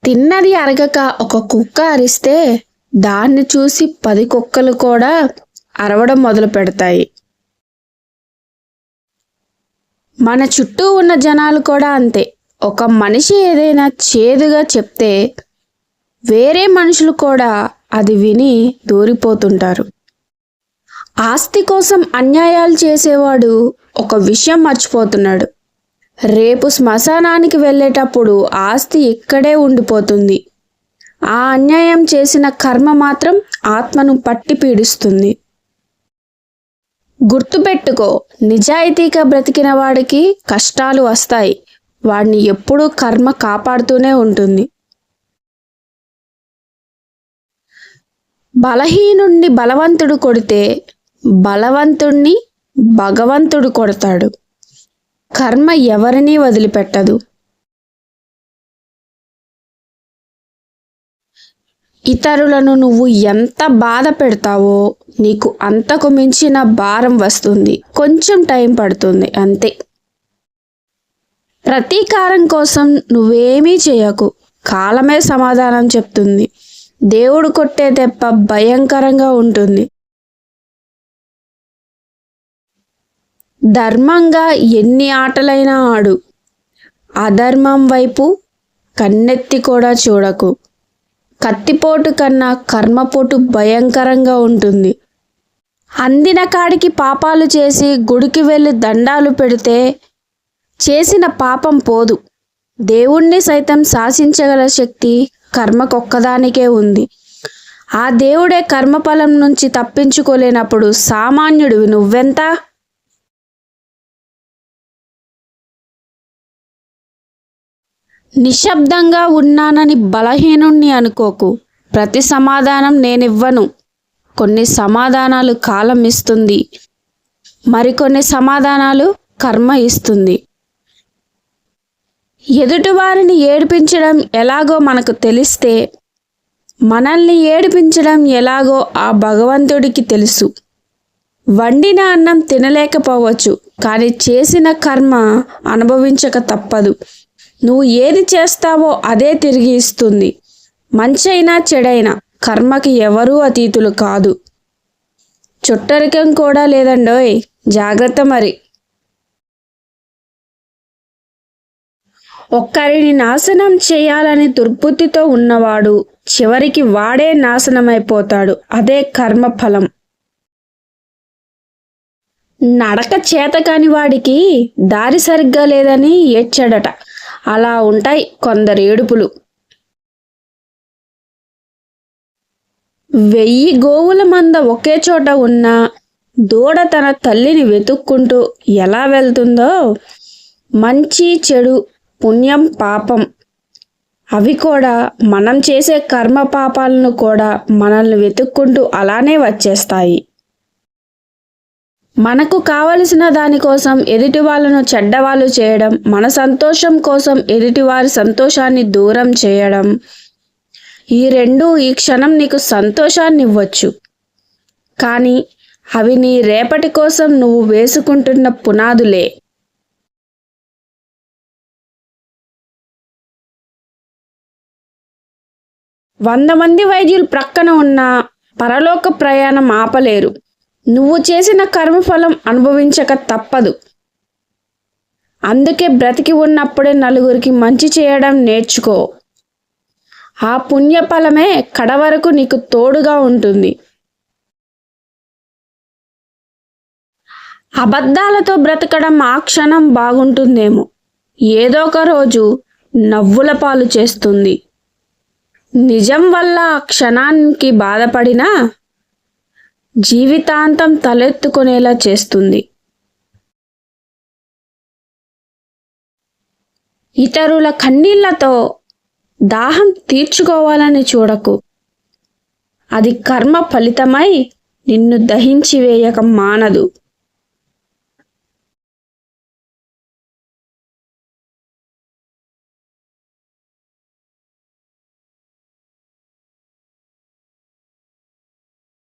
తిన్నది అరగక ఒక కుక్క అరిస్తే దాన్ని చూసి 10 కుక్కలు కూడా అరవడం మొదలు పెడతాయి. మన చుట్టూ ఉన్న జనాలు కూడా అంతే. ఒక మనిషి ఏదైనా చేదుగా చెప్తే వేరే మనుషులు కూడా అది విని దూరిపోతుంటారు. ఆస్తి కోసం అన్యాయాలు చేసేవాడు ఒక విషయం మర్చిపోతున్నాడు. రేపు శ్మశానానికి వెళ్ళేటప్పుడు ఆస్తి ఇక్కడే ఉండిపోతుంది. ఆ అన్యాయం చేసిన కర్మ మాత్రం ఆత్మను పట్టి పీడిస్తుంది. గుర్తుపెట్టుకో, నిజాయితీగా బ్రతికిన వాడికి కష్టాలు వస్తాయి. వాడిని ఎప్పుడూ కర్మ కాపాడుతూనే ఉంటుంది. బలహీనుణ్ణి బలవంతుడు కొడితే బలవంతుణ్ణి భగవంతుడు కొడతాడు. కర్మ ఎవరినీ వదిలిపెట్టదు. ఇతరులను నువ్వు ఎంత బాధ పెడతావో నీకు అంతకు మించిన భారం వస్తుంది. కొంచెం టైం పడుతుంది అంతే. ప్రతీకారం కోసం నువ్వేమీ చేయకు, కాలమే సమాధానం చెప్తుంది. దేవుడు కొట్టే దెబ్బ భయంకరంగా ఉంటుంది. ధర్మంగా ఎన్ని ఆటలైనా ఆడు, అధర్మం వైపు కన్నెత్తి కూడా చూడకు. కత్తిపోటు కన్నా కర్మపోటు భయంకరంగా ఉంటుంది. అందిన కాడికి పాపాలు చేసి గుడికి వెళ్ళి దండాలు పెడితే చేసిన పాపం పోదు. దేవుణ్ణి సైతం శాసించగల శక్తి కర్మకొక్కదానికే ఉంది. ఆ దేవుడే కర్మఫలం నుంచి తప్పించుకోలేనప్పుడు సామాన్యుడివి నువ్వెంత? నిశ్శబ్దంగా ఉన్నానని బలహీనుణ్ణి అనుకోకు. ప్రతి సమాధానం నేనివ్వను. కొన్ని సమాధానాలు కాలం ఇస్తుంది, మరికొన్ని సమాధానాలు కర్మ ఇస్తుంది. ఎదుటివారిని ఏడిపించడం ఎలాగో మనకు తెలిస్తే మనల్ని ఏడిపించడం ఎలాగో ఆ భగవంతుడికి తెలుసు. వండిన అన్నం తినలేకపోవచ్చు, కానీ చేసిన కర్మ అనుభవించక తప్పదు. నువ్వు ఏది చేస్తావో అదే తిరిగి ఇస్తుంది. మంచైనా చెడైనా కర్మకి ఎవరూ అతీతులు కాదు. చుట్టరికం కూడా లేదండోయ్, జాగ్రత్త మరి. ఒక్కరిని నాశనం చేయాలని దుర్బుద్ధితో ఉన్నవాడు చివరికి వాడే నాశనమైపోతాడు. అదే కర్మఫలం. నడక చేతకాని వాడికి దారి సరిగ్గా లేదని ఏడ్చాడట. అలా ఉంటాయి కొందరు ఏడుపులు. 1000 గోవుల మంద ఒకే చోట ఉన్నా దూడ తన తల్లిని వెతుక్కుంటూ ఎలా వెళ్తుందో, మంచి చెడు పుణ్యం పాపం అవి కూడా మనం చేసే కర్మ పాపాలను కూడా మనల్ని వెతుక్కుంటూ అలానే వచ్చేస్తాయి. మనకు కావలసిన దానికోసం ఎదుటి వాళ్ళను చెడ్డవాళ్ళు చేయడం, మన సంతోషం కోసం ఎదుటివారి సంతోషాన్ని దూరం చేయడం, ఈ రెండు ఈ క్షణం నీకు సంతోషాన్ని ఇవ్వచ్చు, కానీ అవి నీ రేపటి కోసం నువ్వు వేసుకుంటున్న పునాదులే. వంద మంది వైద్యులు ప్రక్కన ఉన్న పరలోక ప్రయాణం ఆపలేరు. నువ్వు చేసిన కర్మఫలం అనుభవించక తప్పదు. అందుకే బ్రతికి ఉన్నప్పుడే నలుగురికి మంచి చేయడం నేర్చుకో. ఆ పుణ్యఫలమే కడవరకు నీకు తోడుగా ఉంటుంది. అబద్ధాలతో బ్రతకడం ఆ క్షణం బాగుంటుందేమో, ఏదో ఒక రోజు నవ్వుల పాలు చేస్తుంది. నిజం వల్ల ఆ క్షణానికి బాధపడినా జీవితాంతం తలెత్తుకునేలా చేస్తుంది. ఇతరుల కన్నీళ్లతో దాహం తీర్చుకోవాలని చూడకు. అది కర్మ ఫలితమై నిన్ను దహించి వేయక మానదు.